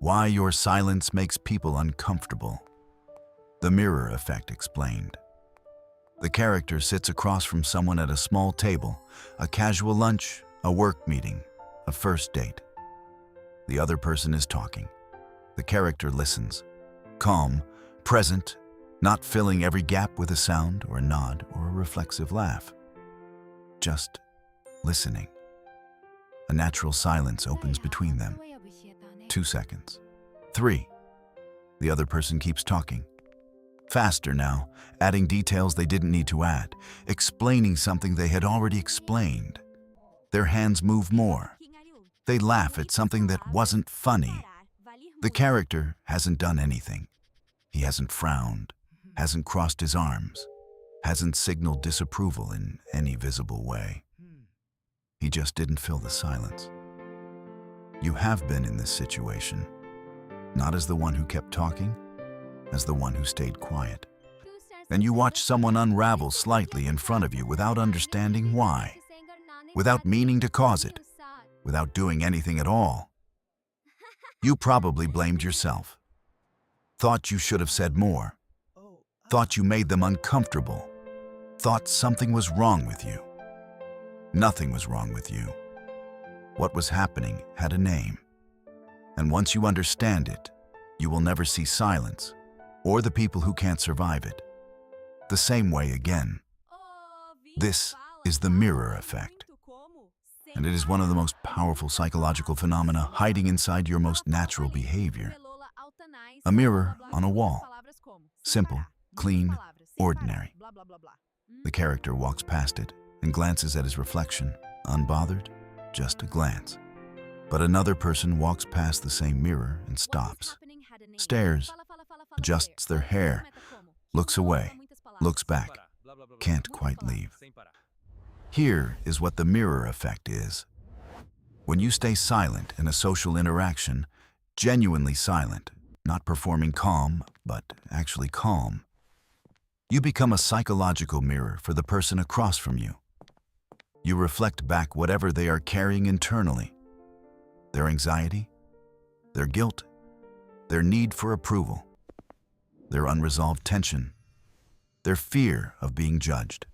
Why your silence makes people uncomfortable. The mirror effect explained. The character sits across from someone at a small table, a casual lunch, a work meeting, a first date. The other person is talking. The character listens, calm, present, not filling every gap with a sound or a nod or a reflexive laugh. Just listening. A natural silence opens between them. 2 seconds. 3. The other person keeps talking. Faster now, adding details they didn't need to add, explaining something they had already explained. Their hands move more. They laugh at something that wasn't funny. The character hasn't done anything. He hasn't frowned, hasn't crossed his arms, hasn't signaled disapproval in any visible way. He just didn't fill the silence. You have been in this situation, not as the one who kept talking, as the one who stayed quiet. And you watch someone unravel slightly in front of you without understanding why, without meaning to cause it, without doing anything at all. You probably blamed yourself, thought you should have said more, thought you made them uncomfortable, thought something was wrong with you. Nothing was wrong with you. What was happening had a name. And once you understand it, you will never see silence or the people who can't survive it the same way again. This is the mirror effect. And it is one of the most powerful psychological phenomena hiding inside your most natural behavior. A mirror on a wall. Simple, clean, ordinary. The character walks past it and glances at his reflection, unbothered, just a glance. But another person walks past the same mirror and stops, stares, adjusts their hair, looks away, looks back, can't quite leave. Here is what the mirror effect is. When you stay silent in a social interaction, genuinely silent, not performing calm, but actually calm, you become a psychological mirror for the person across from you. You reflect back whatever they are carrying internally. Their anxiety, their guilt, their need for approval, their unresolved tension, their fear of being judged.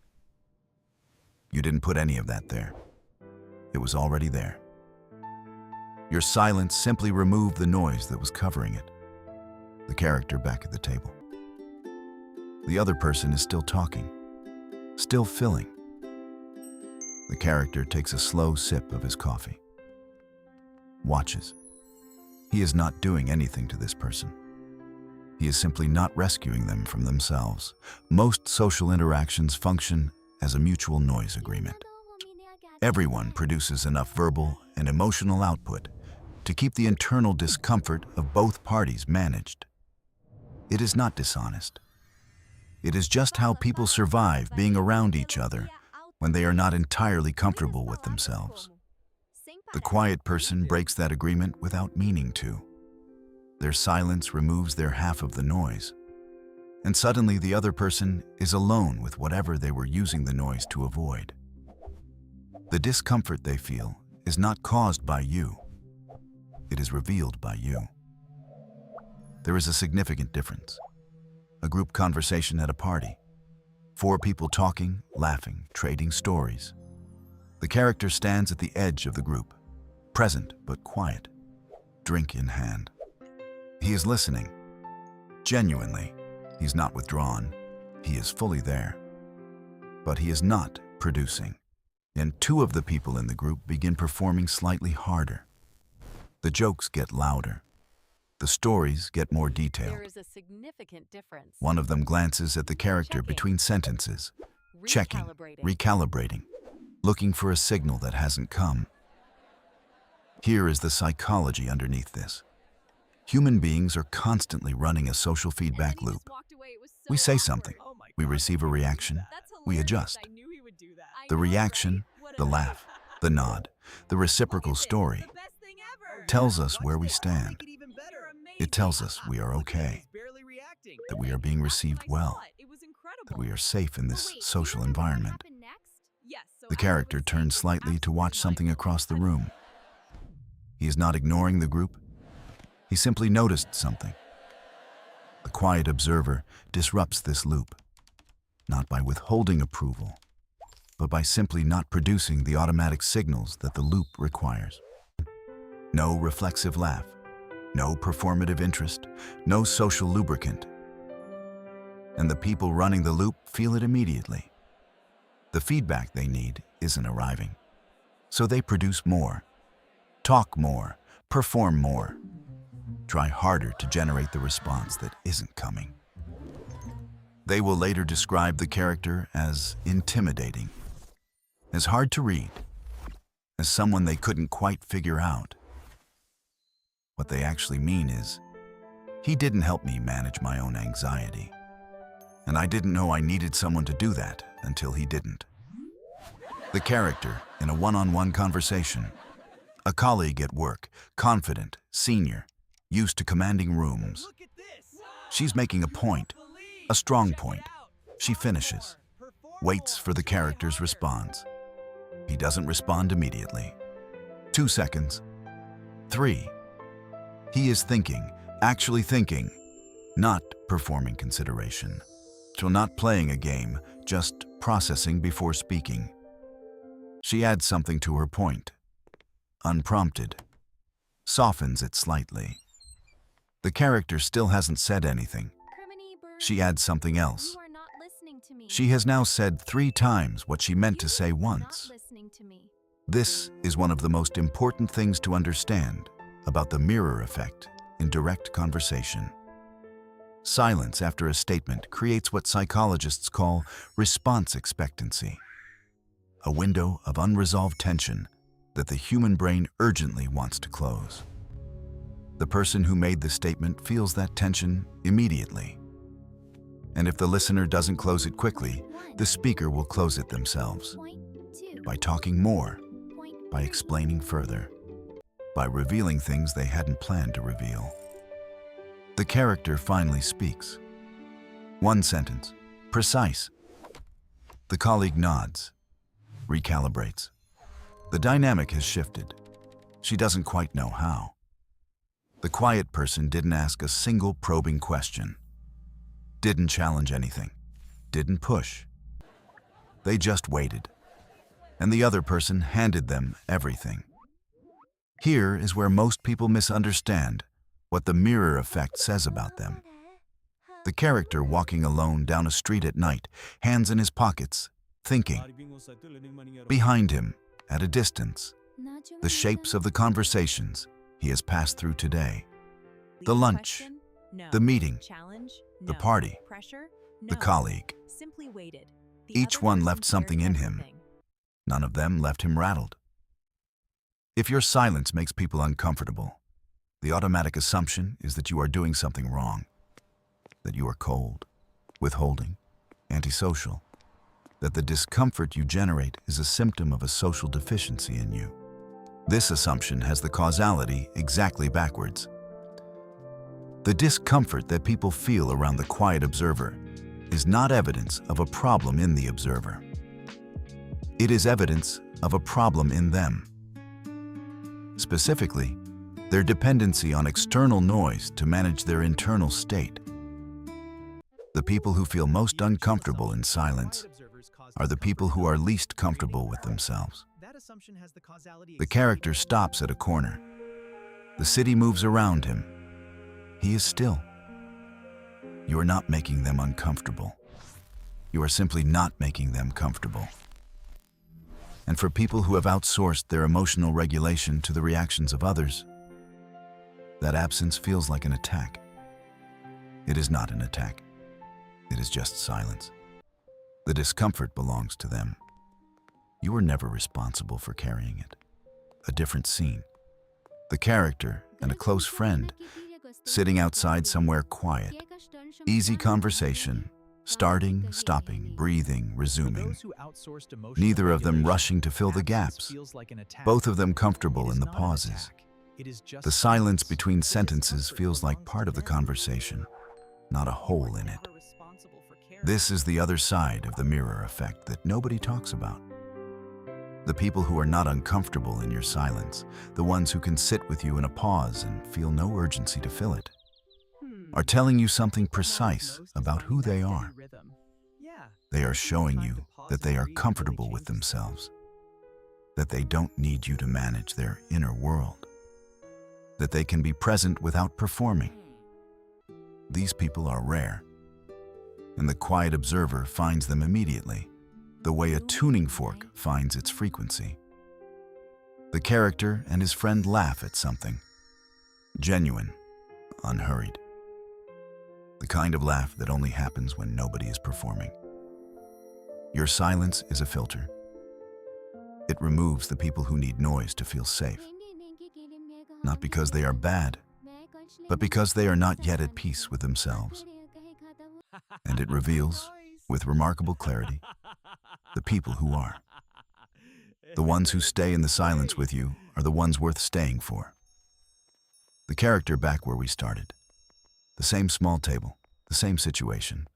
You didn't put any of that there. It was already there. Your silence simply removed the noise that was covering it. The character back at the table. The other person is still talking, still filling. The character takes a slow sip of his coffee. Watches. He is not doing anything to this person. He is simply not rescuing them from themselves. Most social interactions function as a mutual noise agreement. Everyone produces enough verbal and emotional output to keep the internal discomfort of both parties managed. It is not dishonest. It is just how people survive being around each other when they are not entirely comfortable with themselves. The quiet person breaks that agreement without meaning to. Their silence removes their half of the noise, and suddenly the other person is alone with whatever they were using the noise to avoid. The discomfort they feel is not caused by you. It is revealed by you. There is a significant difference. A group conversation at a party. 4 people talking, laughing, trading stories. The character stands at the edge of the group, present but quiet, drink in hand. He is listening. Genuinely, he's not withdrawn. He is fully there. But he is not producing. And 2 of the people in the group begin performing slightly harder. The jokes get louder. The stories get more detailed. There is a significant difference. One of them glances at the character between sentences, checking, recalibrating, looking for a signal that hasn't come. Here is the psychology underneath this. Human beings are constantly running a social feedback loop. We say something, we receive a reaction, we adjust. The reaction, the laugh, the nod, the reciprocal story tells us where we stand. It tells us we are okay, that we are being received well, that we are safe in this social environment. The character turns slightly to watch something across the room. He is not ignoring the group. He simply noticed something. The quiet observer disrupts this loop, not by withholding approval, but by simply not producing the automatic signals that the loop requires. No reflexive laugh, no performative interest, no social lubricant. And the people running the loop feel it immediately. The feedback they need isn't arriving. So they produce more, talk more, perform more, try harder to generate the response that isn't coming. They will later describe the character as intimidating, as hard to read, as someone they couldn't quite figure out. What they actually mean is, he didn't help me manage my own anxiety, and I didn't know I needed someone to do that until he didn't. The character in a one-on-one conversation, a colleague at work, confident, senior, used to commanding rooms. She's making a point, a strong point. She finishes, waits for the character's response. He doesn't respond immediately. 2 seconds. 3. He is thinking, actually thinking, not performing consideration. So not playing a game, just processing before speaking. She adds something to her point, unprompted, softens it slightly. The character still hasn't said anything. She adds something else. She has now said 3 times what she meant to say once. This is one of the most important things to understand about the mirror effect in direct conversation. Silence after a statement creates what psychologists call response expectancy, a window of unresolved tension that the human brain urgently wants to close. The person who made the statement feels that tension immediately. And if the listener doesn't close it quickly, the speaker will close it themselves. By talking more, by explaining further, by revealing things they hadn't planned to reveal. The character finally speaks. 1 sentence, precise. The colleague nods, recalibrates. The dynamic has shifted. She doesn't quite know how. The quiet person didn't ask a single probing question, didn't challenge anything, didn't push. They just waited, and the other person handed them everything. Here is where most people misunderstand what the mirror effect says about them. The character walking alone down a street at night, hands in his pockets, thinking. Behind him, at a distance, the shapes of the conversations he has passed through today. The lunch, the meeting, the party, the colleague. Each one left something in him. None of them left him rattled. If your silence makes people uncomfortable, the automatic assumption is that you are doing something wrong, that you are cold, withholding, antisocial, that the discomfort you generate is a symptom of a social deficiency in you. This assumption has the causality exactly backwards. The discomfort that people feel around the quiet observer is not evidence of a problem in the observer. It is evidence of a problem in them. Specifically, their dependency on external noise to manage their internal state. The people who feel most uncomfortable in silence are the people who are least comfortable with themselves. The character stops at a corner. The city moves around him. He is still. You are not making them uncomfortable. You are simply not making them comfortable. And for people who have outsourced their emotional regulation to the reactions of others, that absence feels like an attack. It is not an attack. It is just silence. The discomfort belongs to them. You were never responsible for carrying it. A different scene. The character and a close friend, sitting outside somewhere quiet. Easy conversation, starting, stopping, breathing, resuming. Neither of them rushing to fill the gaps. Both of them comfortable in the pauses. The silence between sentences feels like part of the conversation, not a hole in it. This is the other side of the mirror effect that nobody talks about. The people who are not uncomfortable in your silence, the ones who can sit with you in a pause and feel no urgency to fill it, are telling you something precise about who they are. They are showing you that they are comfortable with themselves, that they don't need you to manage their inner world, that they can be present without performing. These people are rare, and the quiet observer finds them immediately, the way a tuning fork finds its frequency. The character and his friend laugh at something, genuine, unhurried. The kind of laugh that only happens when nobody is performing. Your silence is a filter. It removes the people who need noise to feel safe. Not because they are bad, but because they are not yet at peace with themselves. And it reveals, with remarkable clarity, the people who are. The ones who stay in the silence with you are the ones worth staying for. The character back where we started. The same small table, the same situation.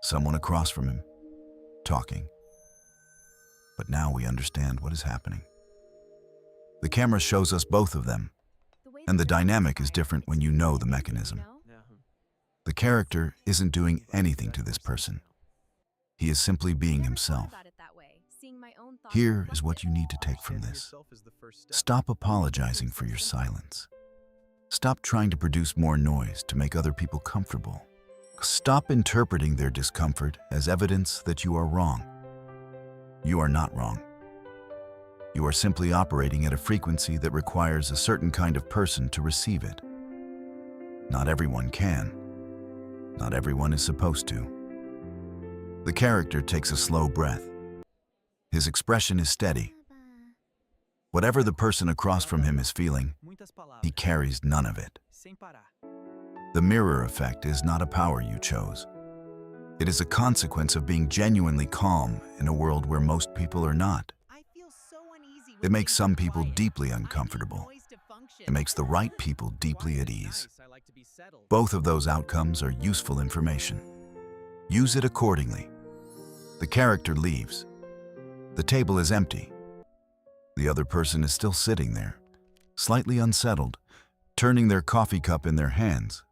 Someone across from him, talking. But now we understand what is happening. The camera shows us both of them, and the dynamic is different when you know the mechanism. The character isn't doing anything to this person. He is simply being himself. Here is what you need to take from this. Stop apologizing for your silence. Stop trying to produce more noise to make other people comfortable. Stop interpreting their discomfort as evidence that you are wrong. You are not wrong. You are simply operating at a frequency that requires a certain kind of person to receive it. Not everyone can. Not everyone is supposed to. The character takes a slow breath. His expression is steady. Whatever the person across from him is feeling, he carries none of it. The mirror effect is not a power you chose. It is a consequence of being genuinely calm in a world where most people are not. It makes some people deeply uncomfortable. It makes the right people deeply at ease. Both of those outcomes are useful information. Use it accordingly. The character leaves. The table is empty. The other person is still sitting there, slightly unsettled, turning their coffee cup in their hands,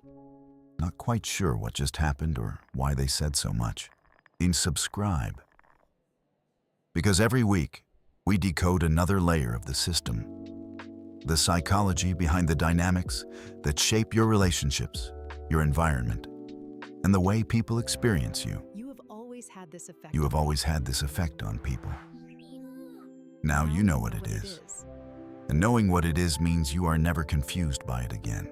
not quite sure what just happened or why they said so much. Subscribe. Because every week, we decode another layer of the system. The psychology behind the dynamics that shape your relationships, your environment, and the way people experience you. You have always had this effect. You have always had this effect on people. Now you know what it is. And knowing what it is means you are never confused by it again.